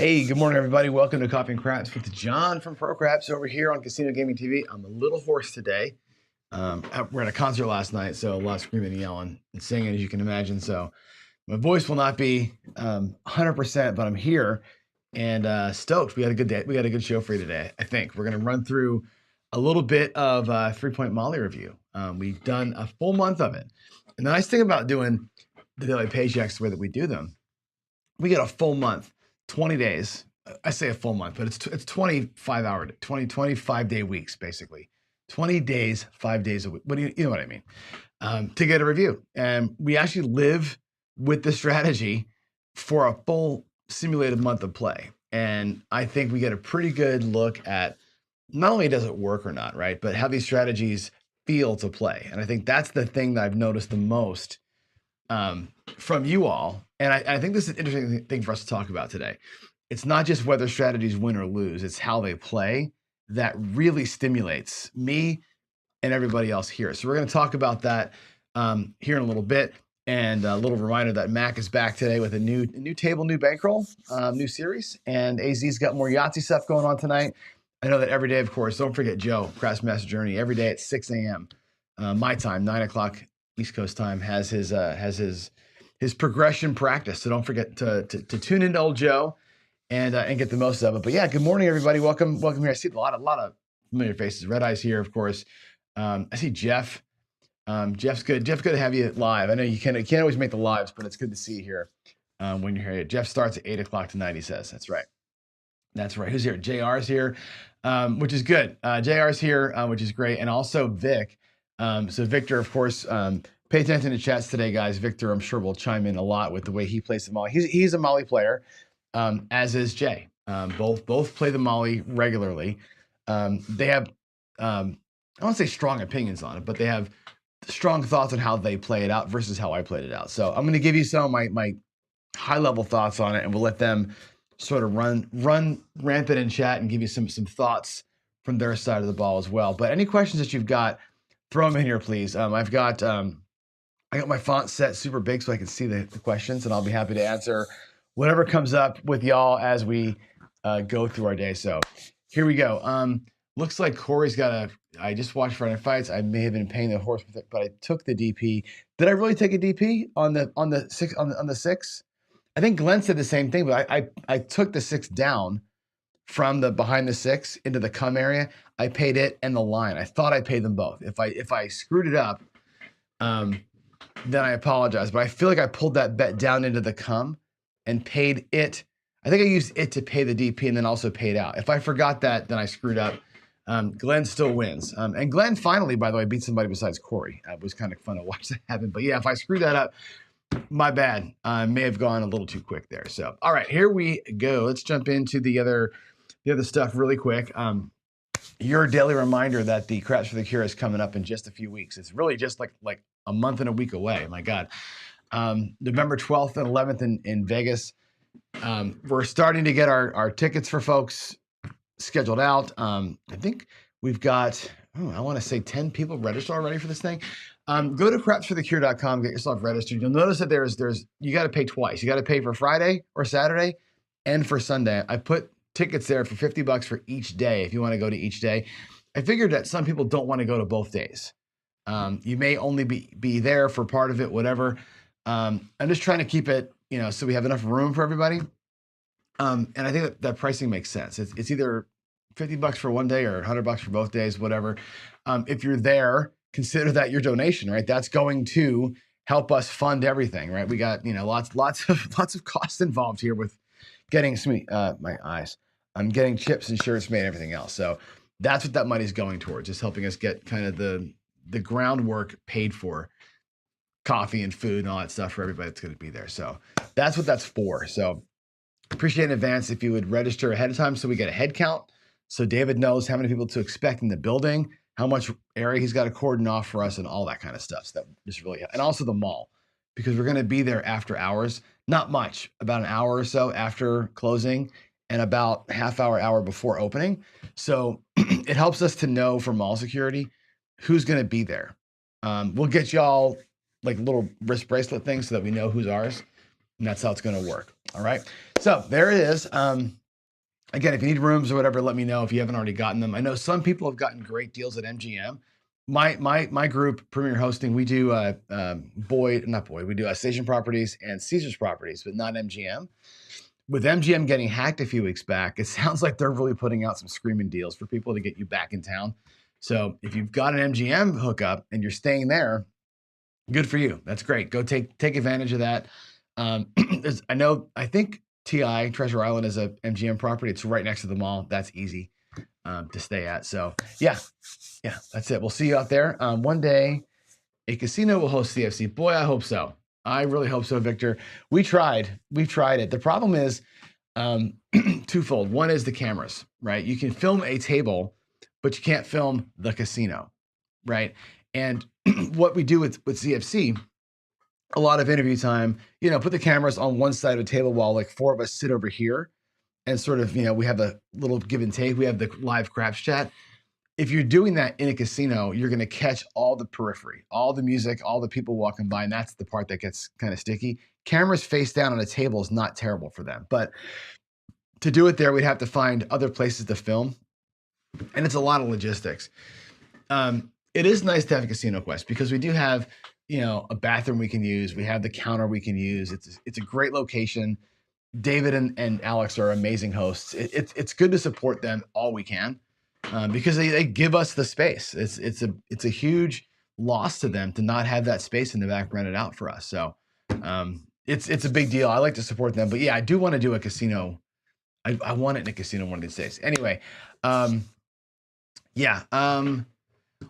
Hey, good morning, everybody. Welcome to Coffee and Craps with John from Pro Craps over here on Casino Gaming TV. I'm a little hoarse today. We're at a concert last night, so a lot of screaming and yelling and singing, as you can imagine. So my voice will not be 100%, but I'm here and stoked. We had a good day. We got a good show for you today. I think we're going to run through a little bit of 3-Point Molly review. We've done a full month of it. And the nice thing about doing the daily paychecks the way that we do them, we get a full month. 20 days. I say a full month, but it's 25 day weeks, basically. 20 days, 5 days a week. But you know what I mean? To get a review. And we actually live with the strategy for a full simulated month of play. And I think we get a pretty good look at not only does it work or not, right? But how these strategies feel to play. And I think that's the thing that I've noticed the most from you all. And I think this is an interesting thing for us to talk about today. It's not just whether strategies win or lose, it's how they play that really stimulates me and everybody else here. So we're going to talk about that here in a little bit. And a little reminder that Mac is back today with a new table, new bankroll, new series. And AZ's got more Yahtzee stuff going on tonight. I know that every day, of course, don't forget Joe, Craps Master Journey, every day at 6 a.m. My time, 9 o'clock East Coast time, has his progression practice. So don't forget to tune into old Joe and get the most of it. But yeah, good morning, everybody. Welcome here. I see a lot of familiar faces. Red Eyes here, of course. I see Jeff. Jeff's good. Jeff, good to have you live. I know you can't always make the lives, but it's good to see you here when you're here. Jeff starts at 8 o'clock tonight, he says. That's right. That's right. Who's here? JR's here, which is good. JR's here, which is great. And also Vic. So Victor, of course, pay attention to chats today, guys. Victor, I'm sure, will chime in a lot with the way he plays the Molly. He's a Molly player, as is Jay. Both play the Molly regularly. They have, I won't say strong opinions on it, but they have strong thoughts on how they play it out versus how I played it out. So I'm going to give you some of my high-level thoughts on it, and we'll let them sort of run rampant in chat and give you some thoughts from their side of the ball as well. But any questions that you've got, throw them in here, please. I got my font set super big so I can see the questions, and I'll be happy to answer whatever comes up with y'all as we go through our day. So here we go. Looks like Corey's got I just watched Friday Night Fights. I may have been paying the horse with it, but I took the DP. Did I really take a DP on the 6? I think Glenn said the same thing, but I took the 6 down from the behind the 6 into the come area. I paid it and the line. I thought I paid them both. If I screwed it up, then I apologize. But I feel like I pulled that bet down into the come and paid it. I think I used it to pay the DP and then also paid out. If I forgot that, then I screwed up. Glenn still wins. And Glenn finally, by the way, beat somebody besides Corey. It was kind of fun to watch that happen. But yeah, if I screwed that up, my bad. I may have gone a little too quick there. So, all right, here we go. Let's jump into the other stuff really quick. Your daily reminder that the Craps for the Cure is coming up in just a few weeks. It's really just like a month and a week away. My God. November 12th and 11th in Vegas. We're starting to get our tickets for folks scheduled out. I think we've got, I want to say 10 people registered already for this thing. Go to crapsforthecure.com, get yourself registered. You'll notice that there's you got to pay twice. You got to pay for Friday or Saturday and for Sunday. I put tickets there for $50 for each day if you want to go to each day. I figured that some people don't want to go to both days. You may only be there for part of it, whatever. I'm just trying to keep it, so we have enough room for everybody. And I think that pricing makes sense. It's either $50 for one day or $100 for both days, whatever. If you're there, consider that your donation, right? That's going to help us fund everything, right? We got, lots of costs involved here with getting my eyes. I'm getting chips and shirts made, everything else. So that's what that money's going towards, just helping us get kind of the groundwork paid for, coffee and food and all that stuff for everybody that's going to be there. So that's what that's for. So appreciate in advance if you would register ahead of time so we get a head count. So David knows how many people to expect in the building, how much area he's got to cordon off for us and all that kind of stuff. So that just really, and also the mall, because we're going to be there after hours, not much, about an hour or so after closing and about hour before opening. So it helps us to know for mall security who's going to be there. We'll get y'all like little wrist bracelet things so that we know who's ours. And that's how it's going to work. All right. So there it is. Again, if you need rooms or whatever, let me know if you haven't already gotten them. I know some people have gotten great deals at MGM. My group, Premier Hosting, we do we do Station Properties and Caesars Properties, but not MGM. With MGM getting hacked a few weeks back, it sounds like they're really putting out some screaming deals for people to get you back in town. So if you've got an MGM hookup and you're staying there, good for you. That's great. Go take advantage of that. I think TI Treasure Island is a MGM property. It's right next to the mall. That's easy to stay at. So yeah, that's it. We'll see you out there. One day, a casino will host CFC. Boy, I hope so. I really hope so, Victor. We've tried it. The problem is twofold. One is the cameras, right? You can film a table, but you can't film the casino, right? And what we do with CFC, a lot of interview time, put the cameras on one side of a table while like four of us sit over here and sort of, we have a little give and take. We have the live craps chat. If you're doing that in a casino, you're going to catch all the periphery, all the music, all the people walking by, and that's the part that gets kind of sticky. Cameras face down on a table is not terrible for them, but to do it there, we'd have to find other places to film, and it's a lot of logistics. It is nice to have a Casino Quest because we do have, a bathroom we can use. We have the counter we can use. It's a great location. David and Alex are amazing hosts. It's good to support them all we can because they give us the space. It's a huge loss to them to not have that space in the back rented out for us. So it's a big deal. I like to support them, but yeah, I do want to do a casino. I want it in a casino one of these days. Anyway,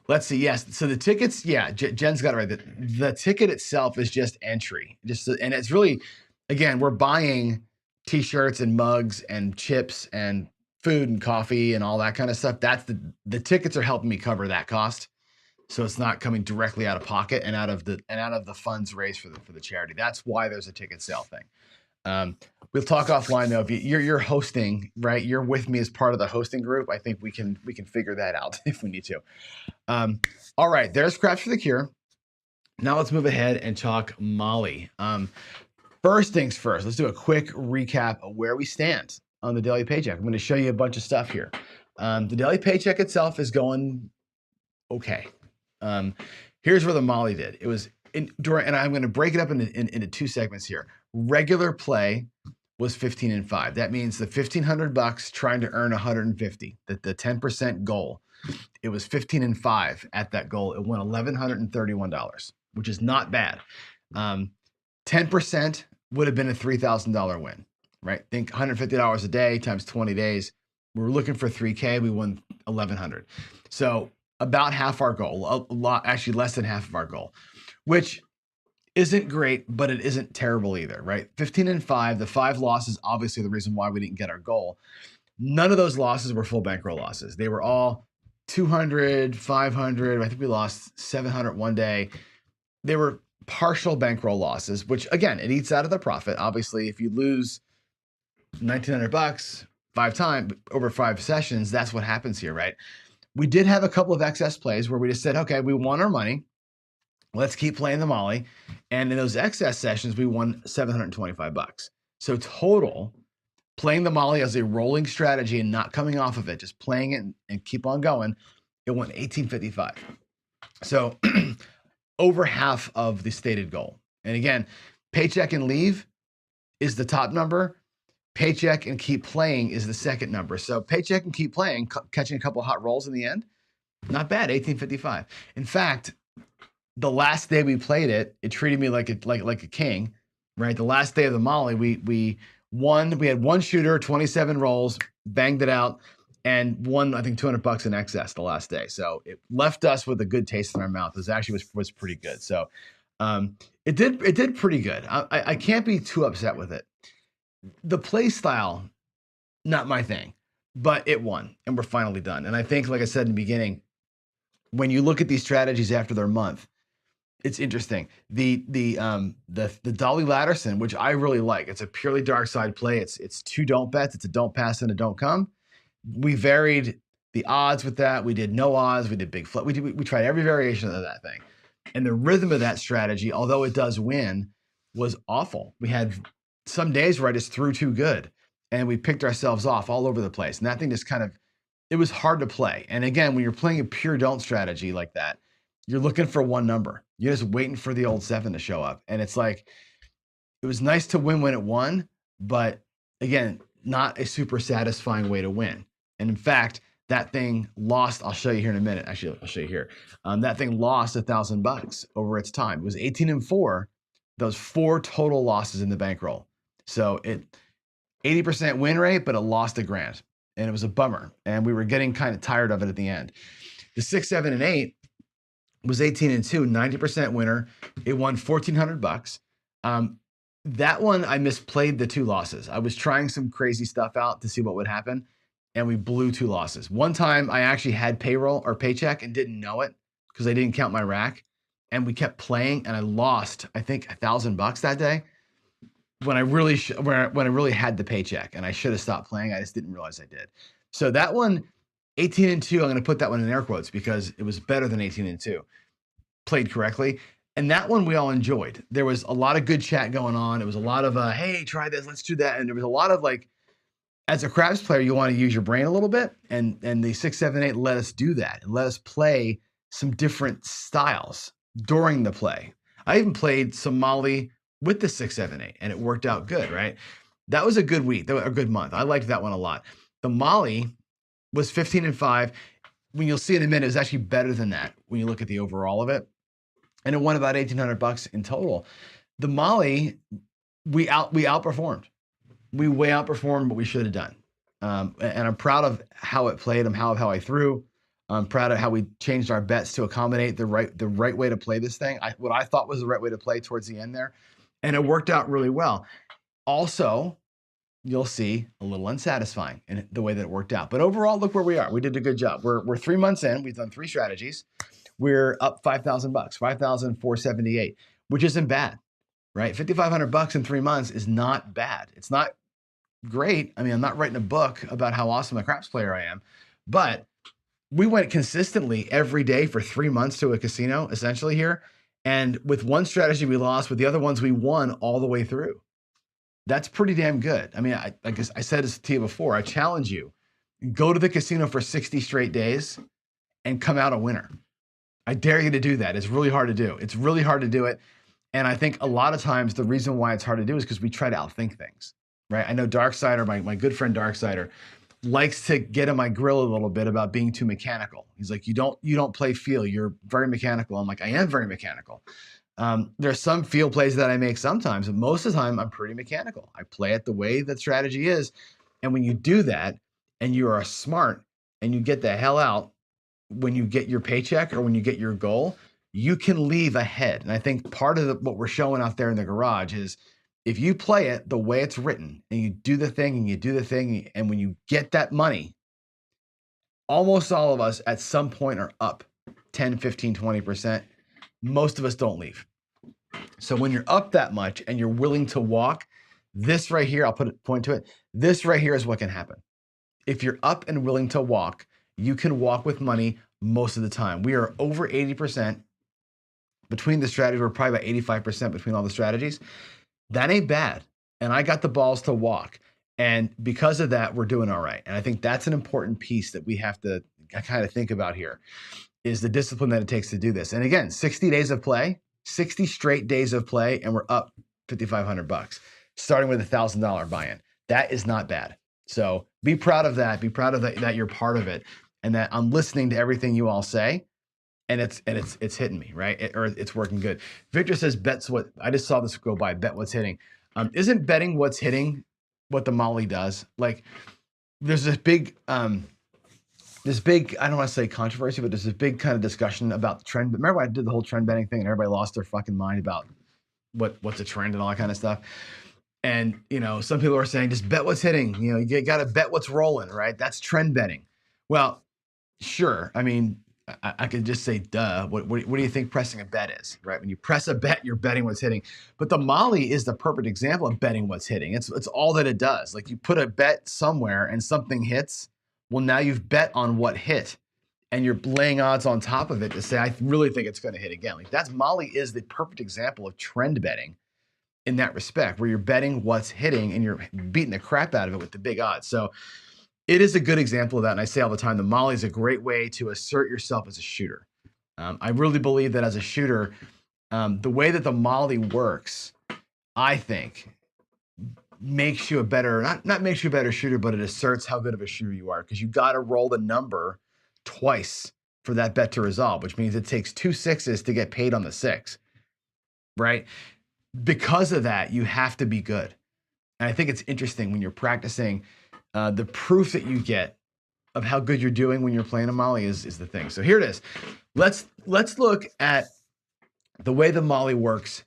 let's see. Yes. So the tickets, Jen's got it right. The ticket itself is just entry. And it's really, again, we're buying t-shirts and mugs and chips and food and coffee and all that kind of stuff. That's the tickets are helping me cover that cost. So it's not coming directly out of pocket and out of the funds raised for the charity. That's why there's a ticket sale thing. We'll talk offline though. If you're hosting, right? You're with me as part of the hosting group. I think we can figure that out if we need to. All right, there's Craps for the Cure. Now let's move ahead and talk Molly. First things first, let's do a quick recap of where we stand on the daily paycheck. I'm going to show you a bunch of stuff here. The daily paycheck itself is going okay. Here's where the Molly did. It was and I'm going to break it up into two segments here. Regular play was 15 and 5. That means the $1,500 trying to earn 150. The 10% goal. It was 15 and 5 at that goal. It won $1,131, which is not bad. 10% would have been a $3,000 win, right? Think $150 a day times 20 days. We were looking for $3K. We won $1,100. So about half our goal, a lot, actually less than half of our goal, which isn't great, but it isn't terrible either, right? 15 and 5, the 5 losses, obviously the reason why we didn't get our goal. None of those losses were full bankroll losses. They were all 200, 500. I think we lost 700 one day. They were partial bankroll losses, which again, it eats out of the profit. Obviously, if you lose $1,900 5 times over 5 sessions, that's what happens here, right? We did have a couple of excess plays where we just said, okay, we won our money. Let's keep playing the Molly. And in those excess sessions, we won $725. So total, playing the Molly as a rolling strategy and not coming off of it, just playing it and keep on going, it won $1,855. So over half of the stated goal. And again, paycheck and leave is the top number. Paycheck and keep playing is the second number. So paycheck and keep playing, catching a couple of hot rolls in the end, not bad, $1,855. In fact, the last day we played it, it treated me like a king, right? The last day of the Molly, we won. We had one shooter, 27 rolls, banged it out, and won, I think, $200 in excess the last day. So it left us with a good taste in our mouth. It actually was pretty good. So it did pretty good. I can't be too upset with it. The play style, not my thing, but it won, and we're finally done. And I think, like I said in the beginning, when you look at these strategies after their month, it's interesting. The Dolly Latterson, which I really like, it's a purely dark side play. It's 2 don't bets. It's a don't pass and a don't come. We varied the odds with that. We did no odds. We did big flip. We tried every variation of that thing. And the rhythm of that strategy, although it does win, was awful. We had some days where I just threw too good and we picked ourselves off all over the place. And that thing just kind of, it was hard to play. And again, when you're playing a pure don't strategy like that, you're looking for one number. You're just waiting for the old 7 to show up. And it's like, it was nice to win when it won, but again, not a super satisfying way to win. And in fact, that thing lost. I'll show you here in a minute. Actually, I'll show you here. That thing lost $1,000 over its time. It was 18-4. Those 4 total losses in the bankroll. So it 80% win rate, but it lost $1,000, and it was a bummer. And we were getting kind of tired of it at the end. The 6, 7, and 8 was 18-2, 90% winner. It won $1,400. That one, I misplayed the 2 losses. I was trying some crazy stuff out to see what would happen, and we blew 2 losses. One time, I actually had payroll or paycheck and didn't know it because I didn't count my rack, and we kept playing, and I lost, I think, $1,000 that day when I really when I really had the paycheck, and I should have stopped playing. I just didn't realize I did. So that one, 18-2, I'm going to put that one in air quotes because it was better than 18-2. Played correctly. And that one we all enjoyed. There was a lot of good chat going on. It was a lot of, hey, try this, let's do that. And there was a lot of like, as a craps player, you want to use your brain a little bit. And the 6, 7, 8 let us do that and let us play some different styles during the play. I even played Somali with the 6, 7, 8, and it worked out good, right? That was a good week, a good month. I liked that one a lot. The Mali was 15-5. When you'll see in a minute, it was actually better than that when you look at the overall of it. And it won about $1,800 in total. The Mali, we outperformed. We way outperformed what we should have done. And I'm proud of how it played. I'm proud of how I threw. I'm proud of how we changed our bets to accommodate the right way to play this thing. What I thought was the right way to play towards the end there. And it worked out really well. Also, you'll see a little unsatisfying in the way that it worked out. But overall, look where we are. We did a good job. We're 3 months in. We've done 3 strategies. We're up $5,000, $5,478, which isn't bad, right? $5,500 in 3 months is not bad. It's not great. I mean, I'm not writing a book about how awesome a craps player I am, but we went consistently every day for 3 months to a casino, essentially here. And with one strategy we lost, with the other ones we won all the way through. That's pretty damn good. I mean, I guess I said this to you before. I challenge you, go to the casino for 60 straight days and come out a winner. I dare you to do that. It's really hard to do. It's really hard to do it. And I think a lot of times the reason why it's hard to do is because we try to outthink things, right? I know Darksider, my good friend Darksider, likes to get in my grill a little bit about being too mechanical. He's like, you don't play feel. You're very mechanical. I'm like, I am very mechanical. There's some feel plays that I make sometimes, but most of the time I'm pretty mechanical. I play it the way that strategy is. And when you do that and you are smart and you get the hell out, when you get your paycheck or when you get your goal, you can leave ahead. And I think part of what we're showing out there in the garage is if you play it the way it's written and you do the thing and you do the thing, and when you get that money, almost all of us at some point are up 10, 15, 20%. Most of us don't leave. So when you're up that much and you're willing to walk, this right here, I'll point to it. This right here is what can happen. If you're up and willing to walk, you can walk with money most of the time. We are over 80% between the strategies. We're probably about 85% between all the strategies. That ain't bad. And I got the balls to walk. And because of that, we're doing all right. And I think that's an important piece that we have to kind of think about here is the discipline that it takes to do this. And again, 60 days of play, 60 straight days of play, and we're up $5,500, starting with $1,000 buy-in. That is not bad. So be proud of that. Be proud of that you're part of it. And that I'm listening to everything you all say, and it's hitting me, right? Or it's working good. Victor says, I just saw this go by, bet what's hitting. Isn't betting what's hitting what the Molly does? Like there's this big, I don't want to say controversy, but there's this big kind of discussion about the trend. But remember when I did the whole trend betting thing and everybody lost their fucking mind about what's a trend and all that kind of stuff. And, some people are saying, just bet what's hitting. You got to bet what's rolling, right? That's trend betting. Well, sure. I mean, I could just say, duh. What do you think pressing a bet is, right? When you press a bet, you're betting what's hitting. But the Molly is the perfect example of betting what's hitting. It's all that it does. Like you put a bet somewhere and something hits. Well, now you've bet on what hit, and you're laying odds on top of it to say, I really think it's going to hit again. Like Molly is the perfect example of trend betting. in that respect, where you're betting what's hitting and you're beating the crap out of it with the big odds. So it is a good example of that. And I say all the time, the Molly is a great way to assert yourself as a shooter. I really believe that as a shooter, the way that the Molly works, I think, makes you a better, not makes you a better shooter, but it asserts how good of a shooter you are, because you got to roll the number twice for that bet to resolve, which means it takes 2 6s to get paid on the 6, right? Because of that, you have to be good. And I think it's interesting when you're practicing, the proof that you get of how good you're doing when you're playing a Molly is the thing. So here it is. Let's look at the way the Molly works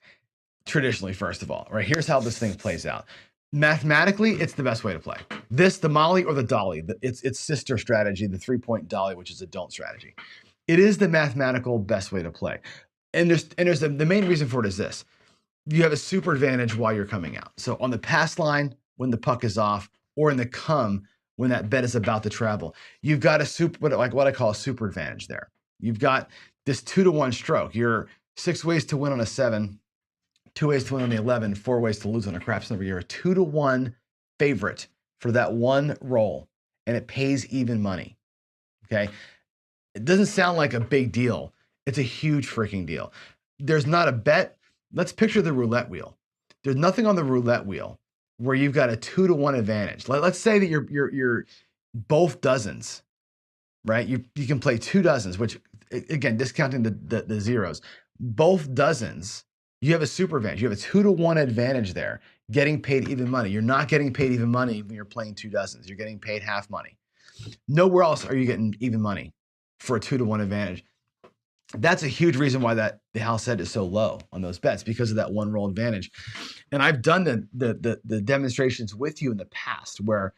traditionally, first of all, right? Here's how this thing plays out. Mathematically, it's the best way to play. The Molly or the Dolly, its sister strategy, the 3-point Dolly, which is a don't strategy. It is the mathematical best way to play. And the main reason for it is this. You have a super advantage while you're coming out. So on the pass line, when the puck is off, or in the come, when that bet is about to travel, you've got what I call a super advantage there. You've got this 2-to-1 stroke. You're 6 ways to win on a 7, 2 ways to win on the 11, 4 ways to lose on a craps number. You're a 2-to-1 favorite for that one roll, and it pays even money. Okay. It doesn't sound like a big deal. It's a huge freaking deal. There's not a bet. Let's picture the roulette wheel. There's nothing on the roulette wheel where you've got a 2-to-1 advantage. Let's say that you're both dozens, right? You can play 2 dozens, which again, discounting the zeros, both dozens, you have a super advantage. You have a 2-to-1 advantage there, getting paid even money. You're not getting paid even money when you're playing 2 dozens. You're getting paid half money. Nowhere else are you getting even money for a 2-to-1 advantage. That's a huge reason why the house head is so low on those bets, because of that one roll advantage. And I've done the demonstrations with you in the past where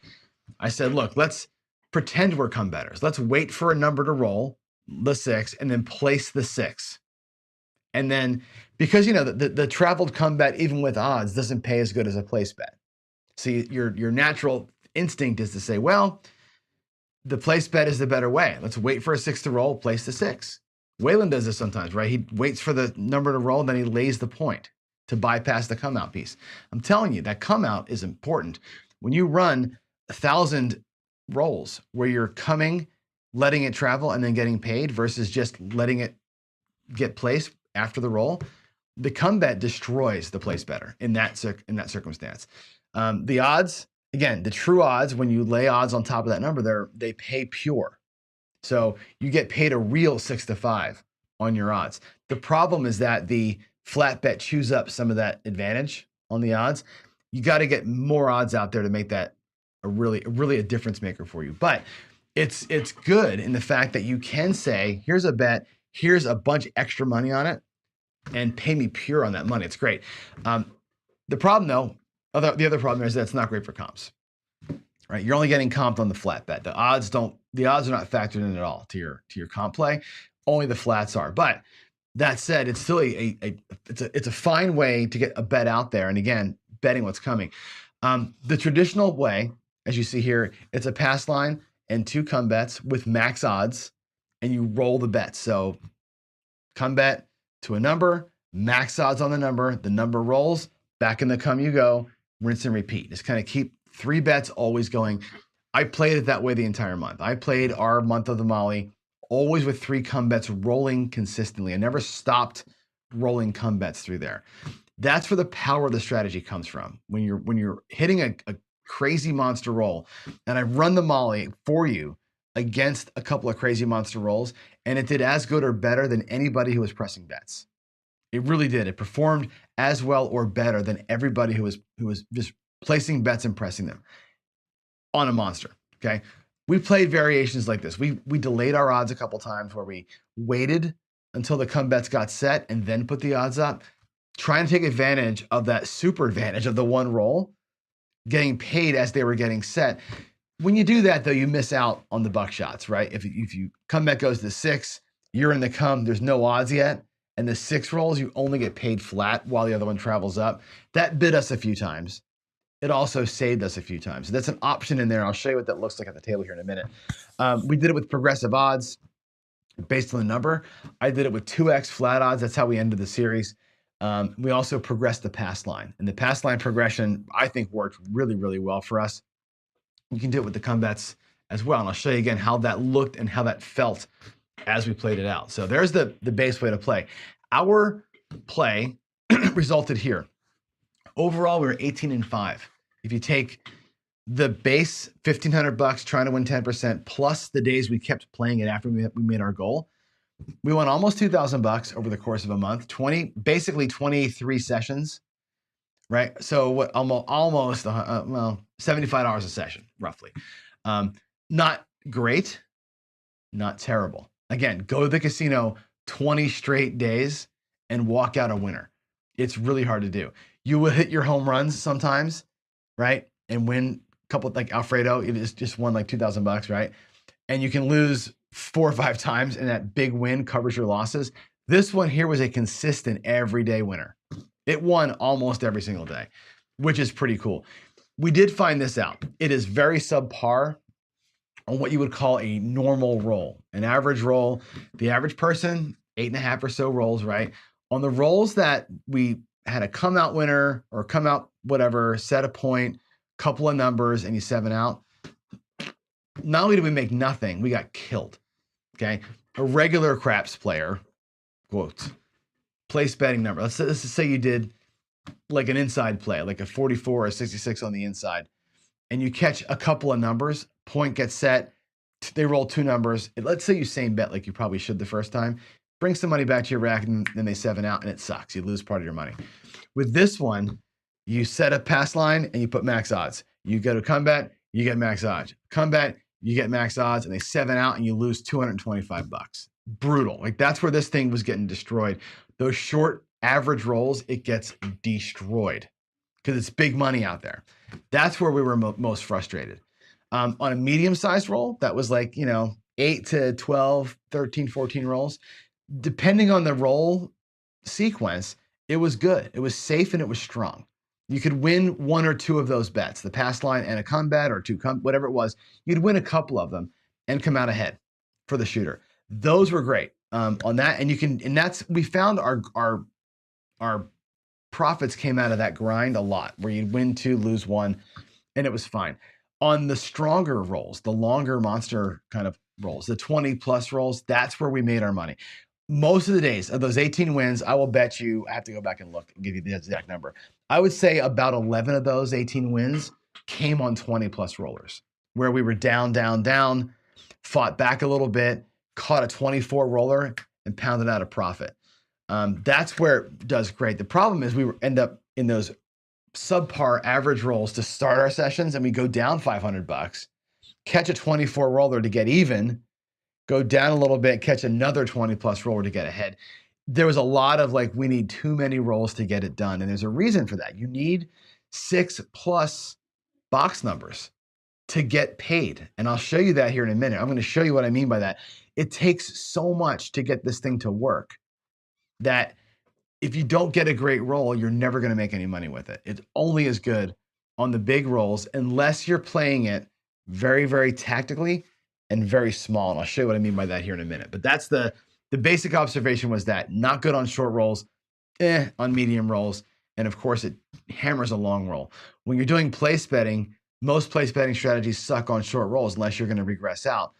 I said, look, let's pretend we're come bettors. Let's wait for a number to roll, the 6, and then place the 6. And then, because the traveled come bet, even with odds, doesn't pay as good as a place bet. So your natural instinct is to say, well, the place bet is the better way. Let's wait for a 6 to roll, place the 6. Waylon does this sometimes, right? He waits for the number to roll, then he lays the point to bypass the come out piece. I'm telling you, that come out is important. When you run 1,000 rolls where you're coming, letting it travel, and then getting paid versus just letting it get placed after the roll, the come bet destroys the place better in that circumstance. The odds, again, the true odds, when you lay odds on top of that number, they pay pure. So you get paid a real 6-to-5 on your odds. The problem is that the flat bet chews up some of that advantage on the odds. You got to get more odds out there to make that really a difference maker for you. But it's good in the fact that you can say, here's a bet, here's a bunch extra money on it, and pay me pure on that money. It's great. The problem though, the other problem is that it's not great for comps. Right, you're only getting comped on the flat bet. The odds are not factored in at all to your comp play. Only the flats are. But that said, it's still it's a fine way to get a bet out there. And again, betting what's coming. The traditional way, as you see here, it's a pass line and 2 come bets with max odds, and you roll the bets. So come bet to a number, max odds on the number rolls, back in the come you go, rinse and repeat. Just kind of keep 3 bets always going. I played it that way the entire month. I played our month of the Molly always with 3 come bets rolling consistently. I never stopped rolling come bets through there. That's where the power of the strategy comes from. When you're hitting a crazy monster roll, and I run the Molly for you against a couple of crazy monster rolls, and it did as good or better than anybody who was pressing bets. It really did. It performed as well or better than everybody who was just placing bets and pressing them on a monster. Okay. We played variations like this. We delayed our odds a couple times where we waited until the come bets got set and then put the odds up, trying to take advantage of that super advantage of the one roll, getting paid as they were getting set. When you do that though, you miss out on the buck shots, right? If you come bet goes to 6, you're in the come, there's no odds yet. And the 6 rolls, you only get paid flat while the other one travels up. That bit us a few times. It also saved us a few times. So that's an option in there. I'll show you what that looks like at the table here in a minute. We did it with progressive odds based on the number. I did it with 2x flat odds. That's how we ended the series. We also progressed the pass line, and the pass line progression, I think, worked really, really well for us. You can do it with the come bets as well. And I'll show you again how that looked and how that felt as we played it out. So there's the base way to play. Our play resulted here. Overall, we were 18-5. If you take the base $1,500 trying to win 10% plus the days we kept playing it after we made our goal, we won almost $2,000 over the course of a month, basically 23 sessions, right? So what, almost well, $75 a session, roughly. Not great, not terrible. Again, go to the casino 20 straight days and walk out a winner. It's really hard to do. You will hit your home runs sometimes, right? And win a couple, like Alfredo, it is just won like $2,000, right? And you can lose 4 or 5 times and that big win covers your losses. This one here was a consistent everyday winner. It won almost every single day, which is pretty cool. We did find this out. It is very subpar on what you would call a normal roll. An average roll, the average person, 8.5 or so rolls, right? On the rolls that we had a come out winner or come out whatever, set a point, couple of numbers, and you 7 out, not only did we make nothing, we got killed, okay? A regular craps player, quotes, place betting number. Let's just say you did like an inside play, like a 44 or 66 on the inside, and you catch a couple of numbers, point gets set, they roll 2 numbers. Let's say you same bet like you probably should the first time, bring some money back to your rack, and then they 7 out, and it sucks. You lose part of your money. With this one, you set a pass line, and you put max odds. You go to come bet, you get max odds. Come bet, you get max odds, and they 7 out, and you lose $225. Brutal. Like, that's where this thing was getting destroyed. Those short average rolls, it gets destroyed because it's big money out there. That's where we were most frustrated. On a medium-sized roll, that was like, 8 to 12, 13, 14 rolls. Depending on the roll sequence, it was good. It was safe and it was strong. You could win 1 or 2 of those bets, the pass line and a come bet, or 2 whatever it was. You'd win a couple of them and come out ahead for the shooter. Those were great on that, and we found our profits came out of that grind a lot, where you'd win 2, lose 1, and it was fine. On the stronger rolls, the longer monster kind of rolls, the 20+ rolls, that's where we made our money. Most of the days of those 18 wins, I will bet you, I have to go back and look and give you the exact number. I would say about 11 of those 18 wins came on 20+ rollers, where we were down, fought back a little bit, caught a 24 roller, and pounded out a profit. That's where it does great. The problem is we end up in those subpar average rolls to start our sessions, and we go down $500, catch a 24 roller to get even, go down a little bit, catch another 20+ roller to get ahead. There was a lot of like, we need too many rolls to get it done. And there's a reason for that. You need 6+ box numbers to get paid. And I'll show you that here in a minute. I'm going to show you what I mean by that. It takes so much to get this thing to work that if you don't get a great roll, you're never going to make any money with it. It's only as good on the big rolls unless you're playing it very, very tactically and very small. And I'll show you what I mean by that here in a minute. But that's the basic observation, was that not good on short rolls, on medium rolls. And of course, it hammers a long roll. When you're doing place betting, most place betting strategies suck on short rolls unless you're going to regress out.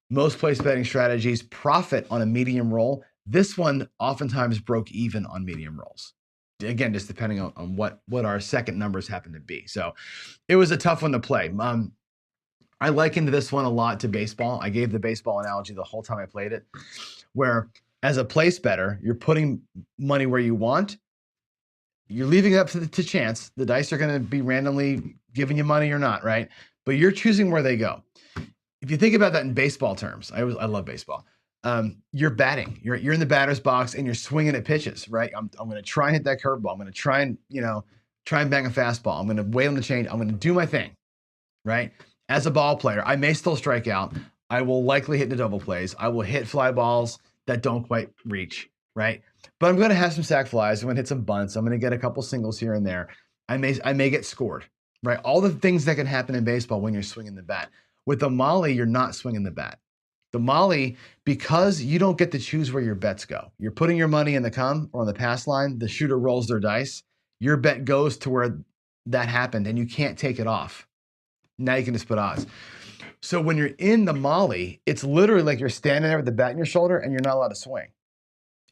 Most place betting strategies profit on a medium roll. This one oftentimes broke even on medium rolls. Again, just depending on what our second numbers happen to be. So it was a tough one to play. I likened this one a lot to baseball. I gave the baseball analogy the whole time I played it, where as a place better, you're putting money where you want. You're leaving it up to chance. The dice are going to be randomly giving you money or not, right? But you're choosing where they go. If you think about that in baseball terms, I love baseball. You're batting. You're in the batter's box and you're swinging at pitches, right? I'm going to try and hit that curveball. I'm going to try and bang a fastball. I'm going to wait on the change. I'm going to do my thing, right? As a ball player, I may still strike out. I will likely hit the double plays. I will hit fly balls that don't quite reach, right? But I'm going to have some sac flies. I'm going to hit some bunts. I'm going to get a couple singles here and there. I may get scored, right? All the things that can happen in baseball when you're swinging the bat. With a molly, you're not swinging the bat. The Molly, because you don't get to choose where your bets go. You're putting your money in the come or on the pass line. The shooter rolls their dice. Your bet goes to where that happened, and you can't take it off. Now you can just put odds. So when you're in the Molly, it's literally like you're standing there with the bat in your shoulder, and you're not allowed to swing.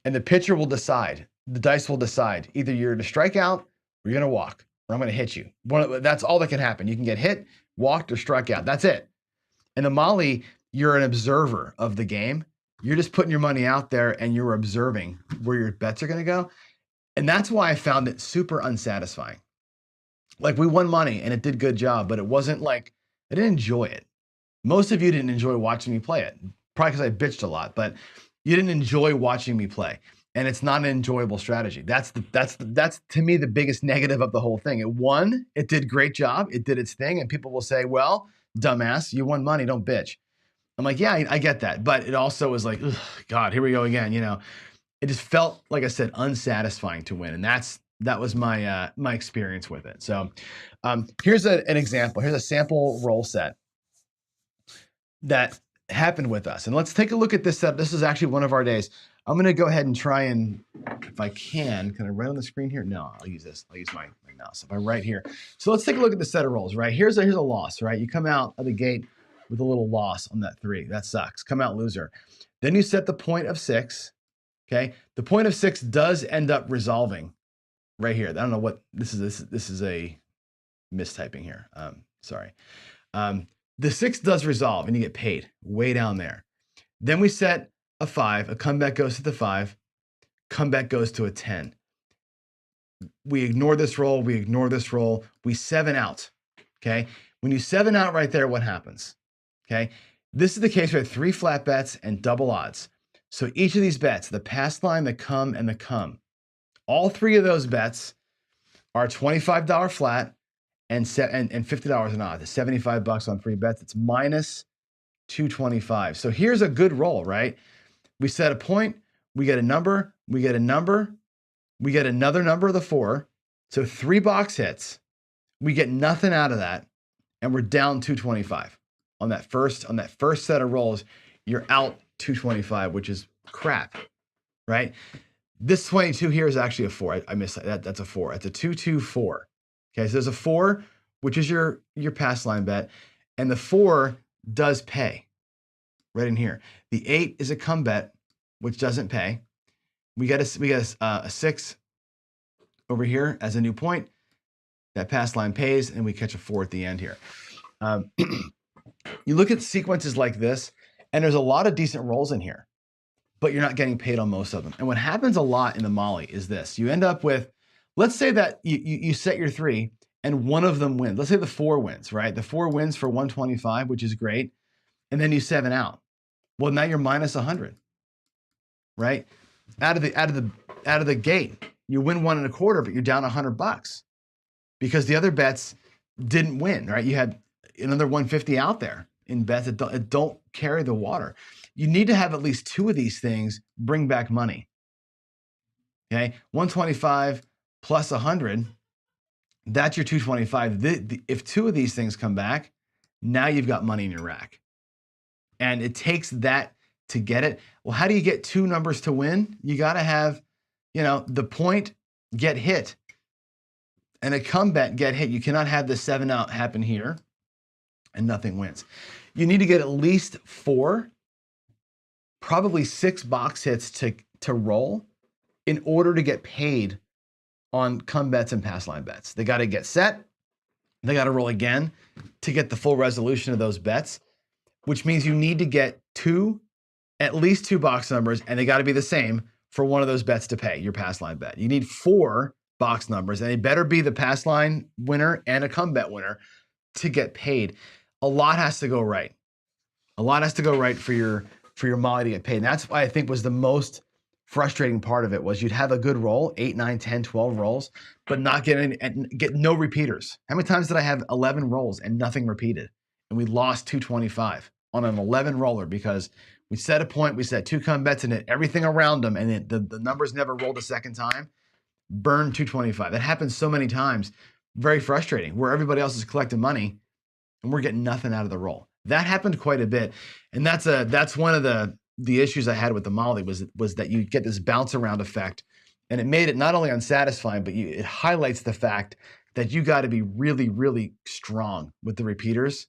And the pitcher will decide. The dice will decide. Either you're to strike out, or you're going to walk, or I'm going to hit you. That's all that can happen. You can get hit, walked, or struck out. That's it. And the Molly, you're an observer of the game. You're just putting your money out there and you're observing where your bets are going to go. And that's why I found it super unsatisfying. Like, we won money and it did a good job, but it wasn't like, I didn't enjoy it. Most of you didn't enjoy watching me play it, probably because I bitched a lot, but you didn't enjoy watching me play. And it's not an enjoyable strategy. That's to me the biggest negative of the whole thing. It won, it did a great job, it did its thing, and people will say, well, dumbass, you won money, don't bitch. I'm like, yeah, I get that. But it also was like, God, here we go again. You know, it just felt, like I said, unsatisfying to win. And that was my my experience with it. So here's an example. Here's a sample roll set that happened with us. And let's take a look at this set. This is actually one of our days. I'm going to go ahead and try and, if I can I write on the screen here? No, I'll use this. I'll use my mouse. If I write here. So let's take a look at the set of rolls, right? Here's a loss, right? You come out of the gate with a little loss on that 3. That sucks. Come out loser. Then you set the point of 6. Okay. The point of 6 does end up resolving right here. I don't know what this is. This is a mistyping here. Sorry. The 6 does resolve and you get paid way down there. Then we set a 5. A comeback goes to the 5. Comeback goes to a 10. We ignore this roll. We ignore this roll. We 7 out. Okay. When you 7 out right there, what happens? Okay. This is the case where 3 flat bets and double odds. So each of these bets, the pass line, the come, and the come, all 3 of those bets are $25 flat and $50 an odd. $75 on 3 bets. It's minus 225. So here's a good roll, right? We set a point, we get a number, we get a number, we get another number of the 4. So 3 box hits. We get nothing out of that, and we're down 225 on that first set of rolls. You're out 225, which is crap, right? This 22 here is actually a 4. I missed that. That's a 4. It's a 2-2-4. Okay, so there's a 4, which is your pass line bet, and the 4 does pay right in here. The 8 is a come bet, which doesn't pay. We got a 6 over here as a new point. That pass line pays, and we catch a 4 at the end here. You look at sequences like this, and there's a lot of decent rolls in here, but you're not getting paid on most of them. And what happens a lot in the Molly is this. You end up with, let's say that you set your 3 and one of them wins. Let's say the 4 wins, right? The 4 wins for 125, which is great. And then you 7 out. Well, now you're minus 100, right? Out of the gate, you win 1 1/4, but you're down $100 because the other bets didn't win, right? You had another 150 out there in bets that don't carry the water. You need to have at least 2 of these things bring back money. Okay, 125 plus 100, that's your 225. If 2 of these things come back, now you've got money in your rack. And it takes that to get it. Well, how do you get 2 numbers to win? You got to have, the point get hit and a come bet get hit. You cannot have the 7 out happen here and nothing wins. You need to get at least 4, probably 6 box hits to roll in order to get paid on come bets and pass line bets. They got to get set. They got to roll again to get the full resolution of those bets, which means you need to get at least 2 box numbers, and they got to be the same for one of those bets to pay your pass line bet. You need 4 box numbers, and they better be the pass line winner and a come bet winner to get paid. A lot has to go right. A lot has to go right for your Molly to get paid. And that's why I think was the most frustrating part of it was you'd have a good roll, 8, 9, 10, 12 rolls, but not get no repeaters. How many times did I have 11 rolls and nothing repeated? And we lost 225 on an 11 roller because we set a point, we set 2 come bets in it, everything around them, and the numbers never rolled a second time. Burned 225. That happens so many times. Very frustrating, where everybody else is collecting money and we're getting nothing out of the roll. That happened quite a bit. And that's one of the issues I had with the Molly was that you get this bounce around effect, and it made it not only unsatisfying, but it highlights the fact that you got to be really, really strong with the repeaters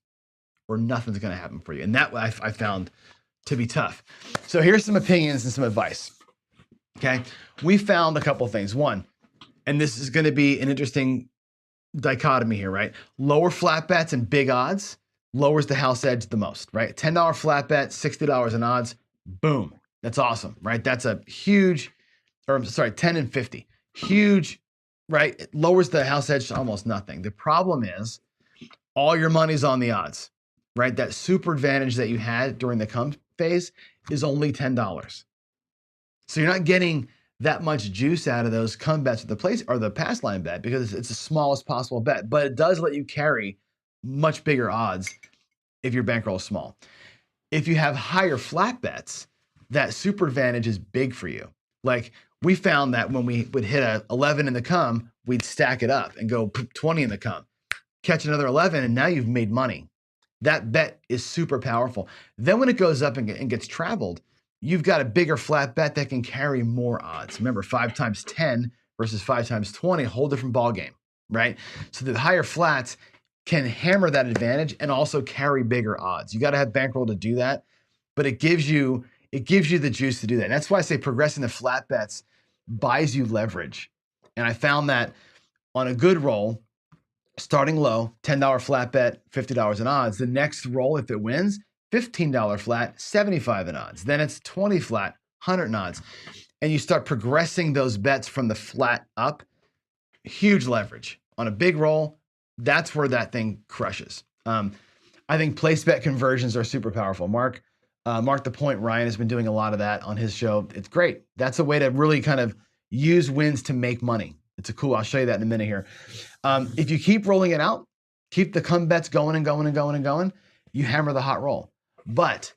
or nothing's going to happen for you. And that I found to be tough. So here's some opinions and some advice. Okay. We found a couple things. One, and this is going to be an interesting dichotomy here, right? Lower flat bets and big odds lowers the house edge the most, right? $10 flat bet, $60 in odds, boom. That's awesome, right? That's a huge, or I'm sorry, 10 and 50. Huge, right? It lowers the house edge to almost nothing. The problem is all your money's on the odds, right? That super advantage that you had during the come phase is only $10. So you're not getting that much juice out of those come bets with the place or the pass line bet because it's the smallest possible bet, but it does let you carry much bigger odds if your bankroll is small. If you have higher flat bets, that super advantage is big for you. Like we found that when we would hit a 11 in the come, we'd stack it up and go 20 in the come, catch another 11, and now you've made money. That bet is super powerful. Then when it goes up and gets traveled, you've got a bigger flat bet that can carry more odds. Remember, 5 times 10 versus 5 times 20, a whole different ball game, right? So the higher flats can hammer that advantage and also carry bigger odds. You got to have bankroll to do that, but it gives you the juice to do that. And that's why I say progressing the flat bets buys you leverage. And I found that on a good roll, starting low, $10 flat bet, $50 in odds. The next roll, if it wins, $15 flat, 75 in odds. Then it's 20 flat, 100 in odds. And you start progressing those bets from the flat up, huge leverage. On a big roll, that's where that thing crushes. I think place bet conversions are super powerful. Mark the Point, Ryan has been doing a lot of that on his show. It's great. That's a way to really kind of use wins to make money. I'll show you that in a minute here. If you keep rolling it out, keep the come bets going and going and going and going, you hammer the hot roll. But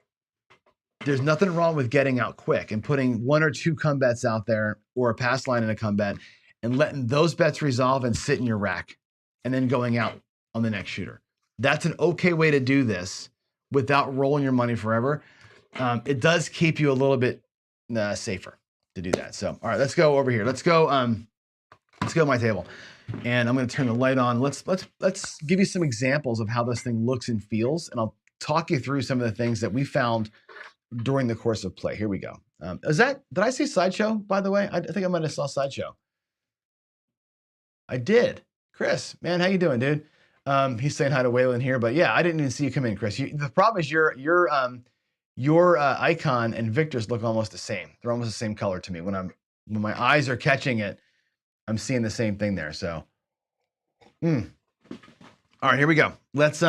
there's nothing wrong with getting out quick and putting 1 or 2 come bets out there or a pass line and a come bet and letting those bets resolve and sit in your rack and then going out on the next shooter. That's an okay way to do this without rolling your money forever. It does keep you a little bit safer to do that. So, all right, let's go over here. Let's go to my table, and I'm going to turn the light on. Let's give you some examples of how this thing looks and feels, and I'll talk you through some of the things that we found during the course of play. Here we go. Did I see Sideshow, by the way? I think I might have saw Sideshow. I did. Chris, man, how you doing, dude? He's saying hi to Waylon here, but yeah, I didn't even see you come in, Chris. The problem is your icon and Victor's look almost the same. They're almost the same color to me. When my eyes are catching it, I'm seeing the same thing there. So, all right, here we go. Let's